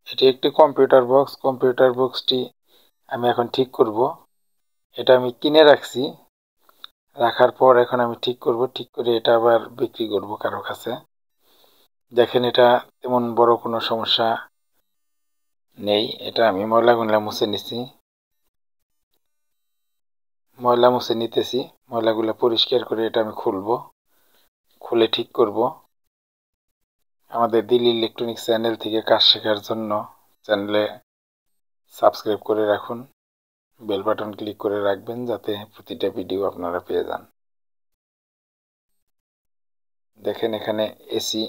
এটি একটি কম্পিউটার বক্সটি আমি এখন ঠিক করব। এটা আমি কিনে রাখছি, রাখার পর এখন আমি ঠিক করে এটা আবার বিক্রি করব কারো কাছে। দেখেন এটা তেমন বড় কোনো সমস্যা নেই। এটা আমি ময়লাগুলা মুছে নিছি, ময়লাগুলো পরিষ্কার করে এটা আমি খুলে ঠিক করব। আমাদের দিল্লি ইলেকট্রনিক্স চ্যানেল থেকে কাজ শেখার জন্য চ্যানেলে সাবস্ক্রাইব করে রাখুন, বেল বাটন ক্লিক করে রাখবেন যাতে প্রতিটা ভিডিও আপনারা পেয়ে যান। দেখেন এখানে এসি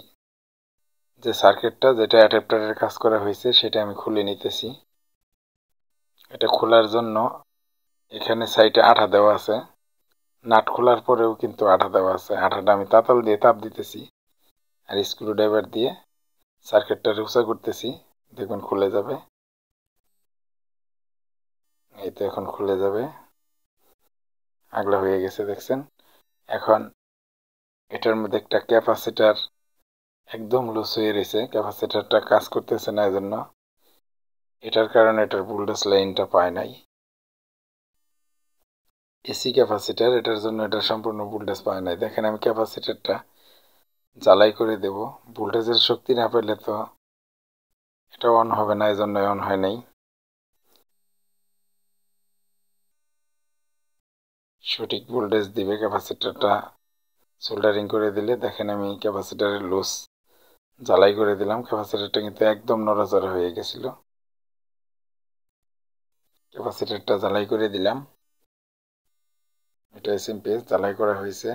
যে সার্কিটটা, যেটা অ্যাডাপ্টারের কাজ করা হয়েছে, সেটা আমি খুলে নিতেছি। এটা খোলার জন্য এখানে সাইডে আঠা দেওয়া আছে, নাট খোলার পরেও কিন্তু আঠা দেওয়া আছে। আঠাটা আমি তাতাল দিয়ে তাপ দিতেছি আর স্ক্রু ড্রাইভার দিয়ে সার্কিটটা উঁচা করতেছি। দেখুন খুলে যাবে, এই তো এখন খুলে যাবে, আগলা হয়ে গেছে দেখছেন। এখন এটার মধ্যে একটা ক্যাপাসিটার একদম লুজ হয়ে রয়েছে, ক্যাপাসিটারটা কাজ করতেছে না, এজন্য এটার কারণে এটার ভোল্টেজ লাইনটা পায় নাই। এসি ক্যাপাসিটার, এটার জন্য এটা সম্পূর্ণ ভোল্টেজ পায় নাই। দেখেন আমি ক্যাপাসিটারটা জ্বালাই করে দেব, ভোল্টেজের শক্তি না পেলে তো এটা অন হবে না, এজন্য অন হয় নাই। সঠিক ভোল্টেজ দিবে ক্যাপাসিটারটা সোল্ডারিং করে দিলে। দেখেন আমি ক্যাপাসিটারের লুজ জ্বালাই করে দিলাম, ক্যাপাসিটারটা কিন্তু একদম নড়াচড়া হয়ে গেছিল। ক্যাপাসিটারটা জ্বালাই করে দিলাম, এটা এসএমপিএস জ্বালাই করা হয়েছে।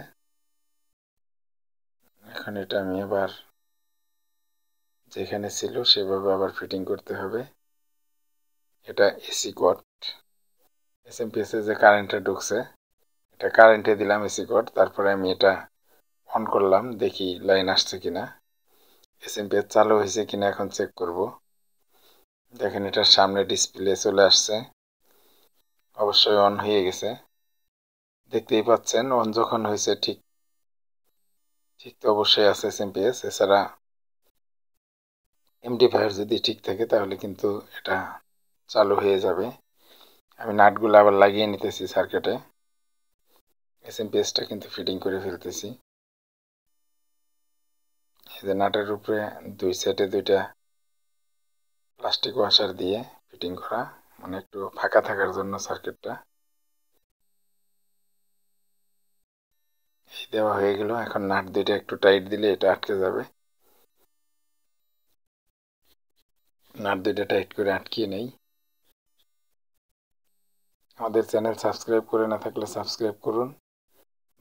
এখন এটা আমি আবার যেখানে ছিল সেভাবে আবার ফিটিং করতে হবে। এটা এসি কট, এসএমপিএস এ যে কারেন্টটা ঢুকছে এটা কারেন্টে দিলাম এসি কট, তারপরে আমি এটা অন করলাম, দেখি লাইন আসছে কিনা, এসএমপিএস চালু হয়েছে কিনা এখন চেক করব। দেখেন এটার সামনে ডিসপ্লে চলে আসছে, অবশ্যই অন হয়ে গেছে, দেখতেই পাচ্ছেন। অন যখন হয়েছে ঠিক তো অবশ্যই আছে এসএমপিএস। এছাড়া এমডিফায়ার যদি ঠিক থাকে তাহলে কিন্তু এটা চালু হয়ে যাবে। আমি নাটগুলো আবার লাগিয়ে নিতেছি সার্কিটে, এসএমপিএসটা কিন্তু ফিটিং করে ফেলতেছি। এই যে নাটের উপরে দুই সাইডে দুইটা প্লাস্টিক ওয়াশার দিয়ে ফিটিং করা, মানে একটু ফাঁকা থাকার জন্য সার্কিটটা। এই দেওয়া হয়ে গেল। এখন নাট দুইটা একটু টাইট দিলে এটা আটকে যাবে। নাট দুইটা টাইট করে আটকিয়ে নেই। আমাদের চ্যানেল সাবস্ক্রাইব করে না থাকলে সাবস্ক্রাইব করুন,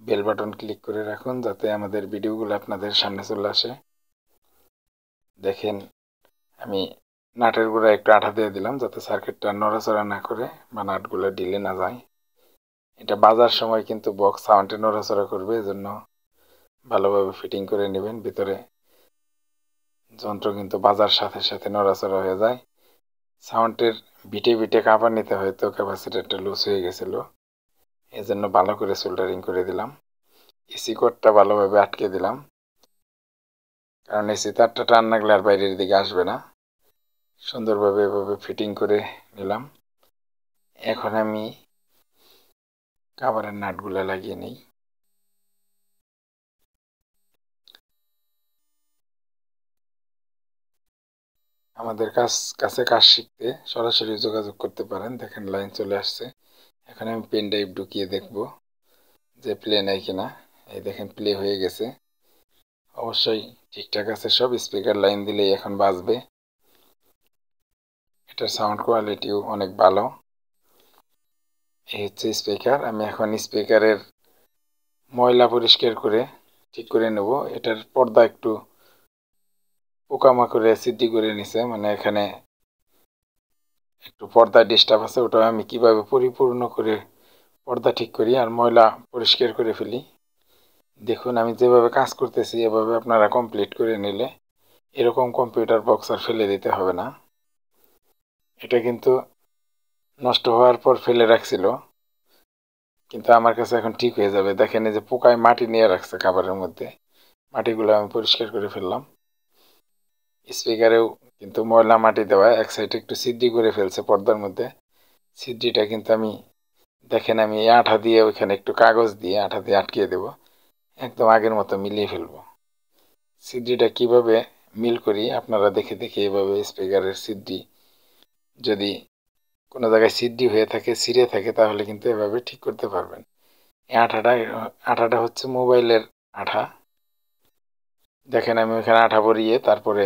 বেল বাটন ক্লিক করে রাখুন যাতে আমাদের ভিডিওগুলো আপনাদের সামনে চলে আসে। দেখেন আমি নাটের গোড়ায় একটু আঠা দিয়ে দিলাম যাতে সার্কিটটা নড়াচড়া না করে বা নাটগুলো ঢিলে না যায়। এটা বাজার সময় কিন্তু বক্স সাউন্ডে নড়াচড়া করবে, এজন্য ভালোভাবে ফিটিং করে নেবেন। ভিতরে যন্ত্র কিন্তু বাজার সাথে সাথে নড়াচড়া হয়ে যায়, সাউন্ডের বিটে বিটে কাঁপা নিতে হয়তো ক্যাপাসিটারটা লুজ হয়ে গেছিলো, এজন্য ভালো করে সোল্ডারিং করে দিলাম। এসি কোডটা ভালোভাবে আটকে দিলাম, কারণ এসি তারটা টান লাগলে আর বাইরের দিকে আসবে না। সুন্দরভাবে এভাবে ফিটিং করে নিলাম। এখন আমি কাভারের নাটগুলো লাগিয়ে নিই। আমাদের কাছে কাজ শিখতে সরাসরি যোগাযোগ করতে পারেন। দেখেন লাইন চলে আসছে। এখন আমি পেন ড্রাইভ ঢুকিয়ে দেখব যে প্লে নাই কিনা। এই দেখেন প্লে হয়ে গেছে, অবশ্যই ঠিকঠাক আছে সব। স্পিকার লাইন দিলেই এখন বাজবে। এটার সাউন্ড কোয়ালিটিও অনেক ভালো। এই হচ্ছে স্পিকার। আমি এখন স্পিকারের ময়লা পরিষ্কার করে ঠিক করে নেব। এটার পর্দা একটু পোকামাকড়ে সিদ্ধি করে নিছে, মানে এখানে একটু পর্দা ডিস্টার্ব আছে। ওটা আমি কিভাবে পরিপূর্ণ করে পর্দা ঠিক করি আর ময়লা পরিষ্কার করে ফেলি, দেখুন আমি যেভাবে কাজ করতেছি এভাবে আপনারা কমপ্লিট করে নিলে এরকম কম্পিউটার বক্স আর ফেলে দিতে হবে না। এটা কিন্তু নষ্ট হওয়ার পর ফেলে রাখছিল, কিন্তু আমার কাছে এখন ঠিক হয়ে যাবে। দেখেন এই যে পোকায় মাটি নিয়ে রাখছে খাবারের মধ্যে, মাটিগুলো আমি পরিষ্কার করে ফেললাম। স্পিকারেও কিন্তু ময়লা মাটি দেওয়া, এক সাইডে একটু ছিদ্রি করে ফেলছে পর্দার মধ্যে। ছিদ্রিটা কিন্তু আমি দেখেন আমি আঠা দিয়ে ওইখানে একটু কাগজ দিয়ে আঠা দিয়ে আটকিয়ে দেব, একদম আগের মতো মিলিয়ে ফেলবো। ছিদ্রিটা কিভাবে মিল করি আপনারা দেখে দেখে এভাবে স্পিকারের ছিদ্রি যদি কোনো জায়গায় ছিদ্রি হয়ে থাকে, ছিঁড়ে থাকে, তাহলে কিন্তু এভাবে ঠিক করতে পারবেন। এই আঠাটা হচ্ছে মোবাইলের আঠা। দেখেন আমি ওখানে আঠা ভরিয়ে তারপরে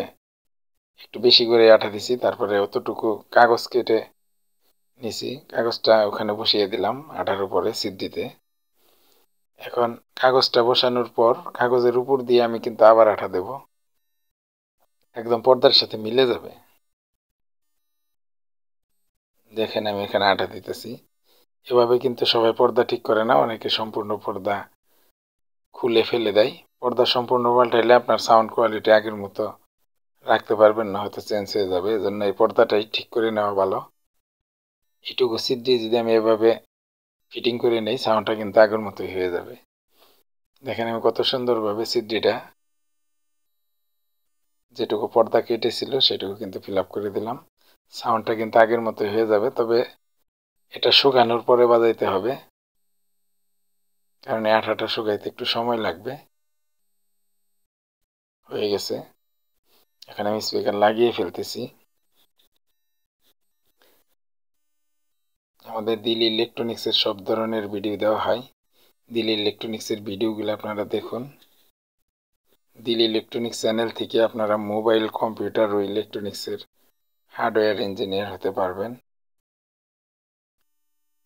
একটু বেশি করে আঠা দিছি, তারপরে অতটুকু কাগজ কেটে নিছি, কাগজটা ওখানে বসিয়ে দিলাম আঠার উপরে ছিদ্রিতে। এখন কাগজটা বসানোর পর কাগজের উপর দিয়ে আমি কিন্তু আবার আঠা দেব, একদম পর্দার সাথে মিলে যাবে। দেখেন আমি এখানে আঠা দিতেছি। এভাবে কিন্তু সবাই পর্দা ঠিক করে না, অনেকে সম্পূর্ণ পর্দা খুলে ফেলে দেয়। পর্দা সম্পূর্ণ পাল্টাইলে আপনার সাউন্ড কোয়ালিটি আগের মতো রাখতে পারবেন না, হয়তো চেঞ্জ হয়ে যাবে। এজন্য এই পর্দাটাই ঠিক করে নেওয়া ভালো। এটুকু ছিদ্রি যদি আমি এভাবে ফিটিং করে নেই, সাউন্ডটা কিন্তু আগের মতোই হয়ে যাবে। দেখেন আমি কত সুন্দরভাবে ছিদ্রিটা যেটুকু পর্দা কেটেছিল সেটুকু কিন্তু ফিল আপ করে দিলাম। সাউন্ডটা কিন্তু আগের মতোই হয়ে যাবে, তবে এটা শুকানোর পরে বাজাইতে হবে, কারণ এই আঠাটা শুকাইতে একটু সময় লাগবে। হয়ে গেছে, এখন আমি স্পিকার লাগিয়ে ফেলতেছি। আমাদের দিল ইলেকট্রনিক্সের সব ধরনের ভিডিও দেওয়া হয়, দিল ইলেকট্রনিক্সের ভিডিওগুলো আপনারা দেখুন। দিল ইলেকট্রনিক্স চ্যানেল থেকে আপনারা মোবাইল, কম্পিউটার ও ইলেকট্রনিক্সের হার্ডওয়্যার ইঞ্জিনিয়ার হতে পারবেন।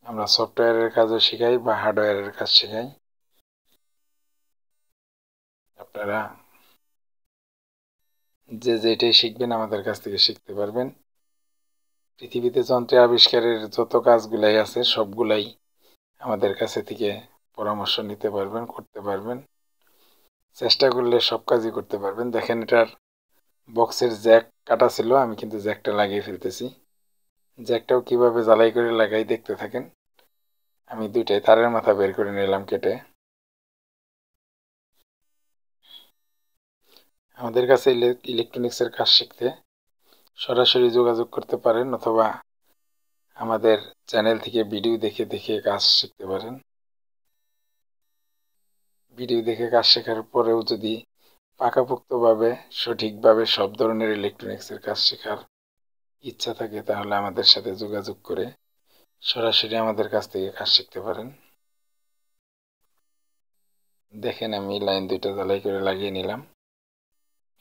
আমরা সফটওয়্যারের কাজও শেখাই বা হার্ডওয়্যারের কাজ শেখাই। আপনারা যে যেটাই শিখবেন আমাদের কাছ থেকে শিখতে পারবেন। পৃথিবীতে যন্ত্রে আবিষ্কারের যত কাজগুলাই আছে সবগুলাই আমাদের কাছে থেকে পরামর্শ নিতে পারবেন, করতে পারবেন। চেষ্টা করলে সব কাজই করতে পারবেন। দেখেন এটার বক্সের জ্যাক কাটা ছিল, আমি কিন্তু জ্যাকটা লাগিয়ে ফেলতেছি। জ্যাকটাও কিভাবে জ্বালাই করে লাগাই দেখতে থাকেন। আমি দুইটাই তারের মাথা বের করে নিলাম কেটে। আমাদের কাছে ইলেকট্রনিক্সের কাজ শিখতে সরাসরি যোগাযোগ করতে পারেন, অথবা আমাদের চ্যানেল থেকে ভিডিও দেখে দেখে কাজ শিখতে পারেন। ভিডিও দেখে কাজ শেখার পরেও যদি পাকাপোক্তভাবে সঠিকভাবে সব ধরনের ইলেকট্রনিক্সের কাজ শেখার ইচ্ছা থাকে, তাহলে আমাদের সাথে যোগাযোগ করে সরাসরি আমাদের কাছ থেকে কাজ শিখতে পারেন। দেখেন আমি লাইন দুইটা জ্বালাই করে লাগিয়ে নিলাম,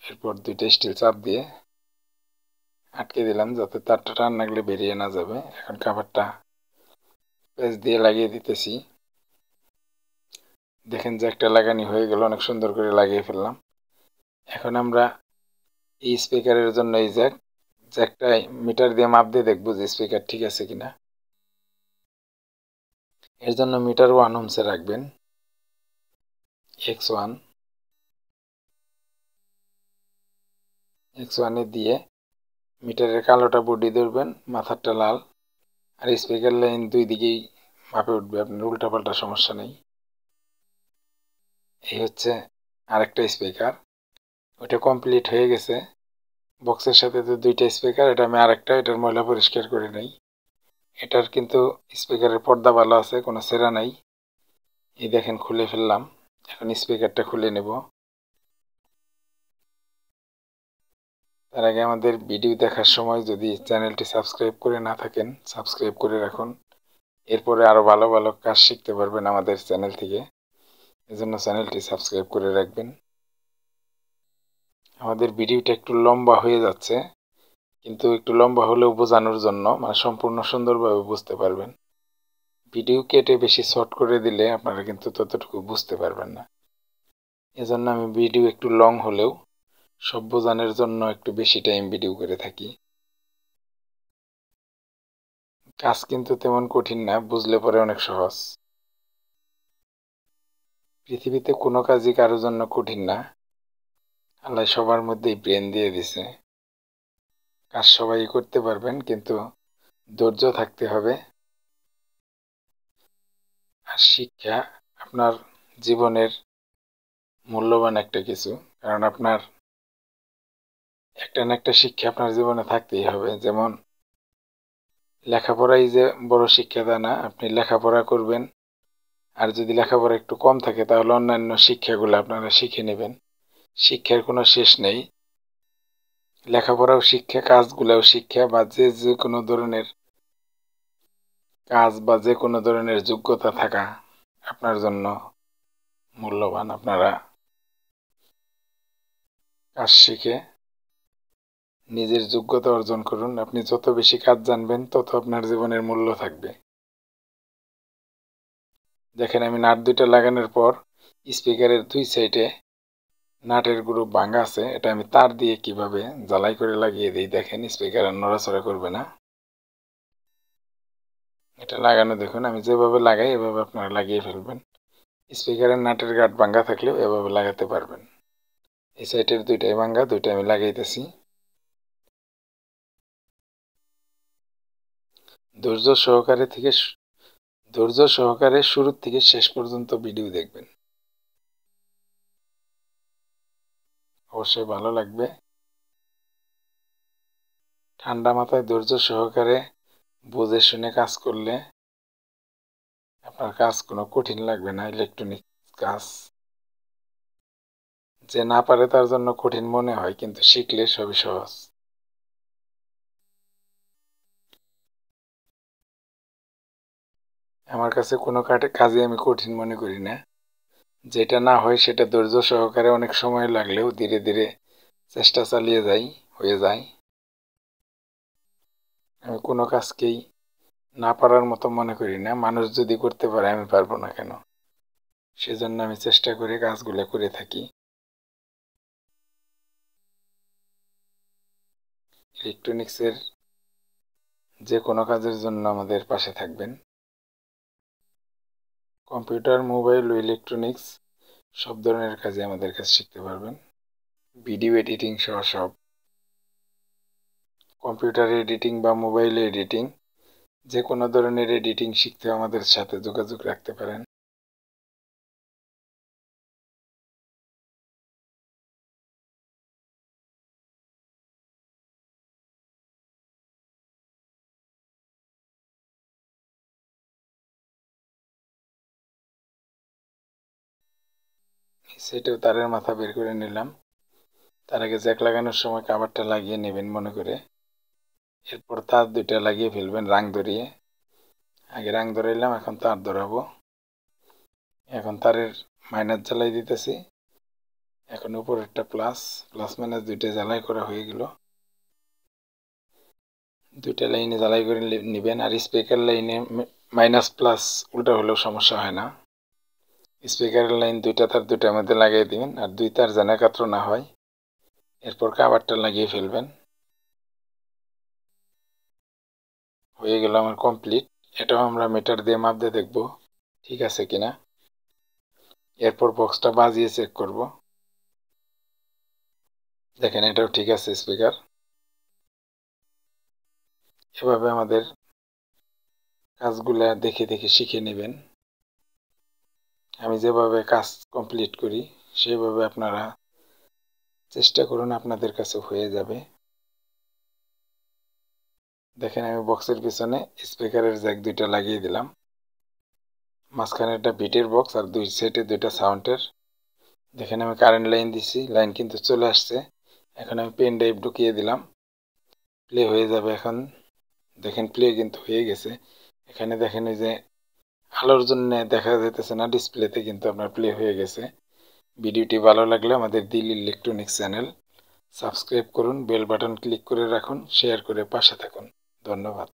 এরপর দুইটা স্টিল চাপ দিয়ে আটকে দিলাম যাতে তারটা টান লাগলে বেরিয়ে না যাবে। এখন কাভারটা পেঁচ দিয়ে লাগিয়ে দিতেছি। দেখেন যে একটা লাগানি হয়ে গেল, অনেক সুন্দর করে লাগিয়ে ফেললাম। এখন আমরা এই স্পিকারের জন্য এই জ্যাকটা মিটার দিয়ে মাপ দিয়ে দেখবো যে স্পিকার ঠিক আছে কিনা। এর জন্য মিটার 1 ওহমসে রাখবেন, X1 এ দিয়ে মিটারের কালোটা বডি ধরবেন, মাথারটা লাল, আর স্পিকার লাইন দুই দিকেই মাপে উঠবে, আপনার উল্টাপাল্টা সমস্যা নেই। এই হচ্ছে আরেকটা স্পিকার, ওটা কমপ্লিট হয়ে গেছে। বক্সের সাথে তো দুইটা স্পিকার, এটা আমি আরেকটা, এটার ময়লা পরিষ্কার করে নেই। এটার কিন্তু স্পিকারের পর্দা ভালো আছে, কোনো ছেঁড়া নাই। এই দেখেন খুলে ফেললাম। এখন স্পিকারটা খুলে নেব। তার আগে আমাদের ভিডিও দেখার সময় যদি চ্যানেলটি সাবস্ক্রাইব করে না থাকেন, সাবস্ক্রাইব করে রাখুন। এরপরে আরও ভালো ভালো কাজ শিখতে পারবেন আমাদের চ্যানেল থেকে, এজন্য চ্যানেলটি সাবস্ক্রাইব করে রাখবেন। আমাদের ভিডিওটা একটু লম্বা হয়ে যাচ্ছে, কিন্তু একটু লম্বা হলেও বোঝানোর জন্য, মানে সম্পূর্ণ সুন্দরভাবে বুঝতে পারবেন। ভিডিও কেটে বেশি শর্ট করে দিলে আপনারা কিন্তু ততটুকু বুঝতে পারবেন না। এজন্য আমি ভিডিও একটু লং হলেও সব বোঝানোর জন্য একটু বেশি টাইম ভিডিও করে থাকি। কাজ কিন্তু তেমন কঠিন না, বুঝলে পরে অনেক সহজ। পৃথিবীতে কোনো কাজই কারোর জন্য কঠিন না, আল্লাহ সবার মধ্যেই ব্রেন দিয়ে দিছে। কাজ সবাই করতে পারবেন, কিন্তু ধৈর্য থাকতে হবে। আর শিক্ষা আপনার জীবনের মূল্যবান একটা কিছু, কারণ আপনার একটা না একটা শিক্ষা আপনার জীবনে থাকতেই হবে। যেমন লেখাপড়াই যে বড় শিক্ষা তা না, আপনি লেখাপড়া করবেন, আর যদি লেখাপড়া একটু কম থাকে তাহলে অন্যান্য শিক্ষাগুলো আপনারা শিখে নেবেন। শিক্ষার কোনো শেষ নেই। লেখাপড়াও শিক্ষা, কাজগুলাও শিক্ষা, বা যে কোনো ধরনের কাজ বা যে কোনো ধরনের যোগ্যতা থাকা আপনার জন্য মূল্যবান। আপনারা কাজ শিখে নিজের যোগ্যতা অর্জন করুন। আপনি যত বেশি কাজ জানবেন তত আপনার জীবনের মূল্য থাকবে। দেখেন আমি নাট দুইটা লাগানোর পর স্পিকারের দুই সাইডে নাটের গ্রুপ ভাঙা আছে, এটা আমি তার দিয়ে কিভাবে জ্বালাই করে লাগিয়ে দিই। দেখেন স্পিকার নড়াচড়া করবে না। এটা লাগানো দেখুন, আমি যেভাবে লাগাই এভাবে আপনারা লাগিয়ে ফেলবেন। স্পিকারের নাটের গাঁট ভাঙা থাকলেও এভাবে লাগাতে পারবেন। এই সাইডের দুইটাই ভাঙা, দুইটা আমি লাগাইতেছি। ধৈর্য সহকারে শুরু থেকে শেষ পর্যন্ত ভিডিও দেখবেন, অবশ্যই ভালো লাগবে। ঠান্ডা মাথায় ধৈর্য সহকারে বুঝে শুনে কাজ করলে আপনার কাজ কোনো কঠিন লাগবে না। ইলেকট্রনিক কাজ যে না পারে তার জন্য কঠিন মনে হয়, কিন্তু শিখলে সবই সহজ। আমার কাছে কোনো কাজে আমি কঠিন মনে করি না। যেটা না হয় সেটা ধৈর্য সহকারে অনেক সময় লাগলেও ধীরে ধীরে চেষ্টা চালিয়ে যাই, হয়ে যায়। আমি কোনো কাজকেই না পারার মতো মনে করি না। মানুষ যদি করতে পারে আমি পারবো না কেন? সেজন্য আমি চেষ্টা করে কাজগুলো করে থাকি। ইলেকট্রনিক্সের যে কোনো কাজের জন্য আমাদের পাশে থাকবেন। কম্পিউটার, মোবাইল ও ইলেকট্রনিক্স সব ধরনের কাজে আমাদের কাছে শিখতে পারবেন। ভিডিও এডিটিং সহ সব, কম্পিউটার এডিটিং বা মোবাইল এডিটিং, যে কোনো ধরনের এডিটিং শিখতে আমাদের সাথে যোগাযোগ রাখতে পারেন। সেটাও তারের মাথা বের করে নিলাম। তার আগে জ্যাক লাগানোর সময় কাভারটা লাগিয়ে নেবেন মনে করে। এরপর তার দুইটা লাগিয়ে ফেলবেন রাং ধরিয়ে। আগে রাং ধরাইলাম, এখন তার ধরাবো। এখন তারের মাইনাস জ্বালাই দিতেছি। এখন উপরেরটা প্লাস, প্লাস মাইনাস দুইটা জ্বালাই করা হয়ে গেল। দুইটা লাইনে জ্বালাই করে নেবেন। আর স্পিকার লাইনে মাইনাস প্লাস উল্টা হলেও সমস্যা হয় না। স্পিকারের লাইন দুইটা তার দুইটার মধ্যে লাগিয়ে দিবেন, আর দুই তার যেন একাত্র না হয়। এরপর কাভারটা লাগিয়ে ফেলবেন। হয়ে গেল আমার কমপ্লিট। এটাও আমরা মিটার দিয়ে মাপ দিয়ে দেখব ঠিক আছে কিনা। এরপর বক্সটা বাজিয়ে চেক করব। দেখেন এটাও ঠিক আছে স্পিকার। এভাবে আমাদের কাজগুলা দেখে দেখে শিখে নেবেন। আমি যেভাবে কাজ কমপ্লিট করি সেভাবে আপনারা চেষ্টা করুন, আপনাদের কাছে হয়ে যাবে। দেখেন আমি বক্সের পিছনে স্পিকারের জ্যাক দুইটা লাগিয়ে দিলাম। মাঝখানে একটা বিটের বক্স আর দুই সাইডে দুইটা সাউন্ডের। দেখেন আমি কারেন্ট লাইন দিছি, লাইন কিন্তু চলে আসছে। এখন আমি পেন ড্রাইভ ঢুকিয়ে দিলাম, প্লে হয়ে যাবে। এখন দেখেন প্লে কিন্তু হয়ে গেছে। এখানে দেখেন এই যে আলোর জন্য দেখা যাইতেছে না ডিসপ্লেতে, কিন্তু আপনার প্লে হয়ে গেছে। ভিডিওটি ভালো লাগলে আমাদের দিল ইলেকট্রনিক্স চ্যানেল সাবস্ক্রাইব করুন, বেল বাটন ক্লিক করে রাখুন, শেয়ার করে পাশে থাকুন। ধন্যবাদ।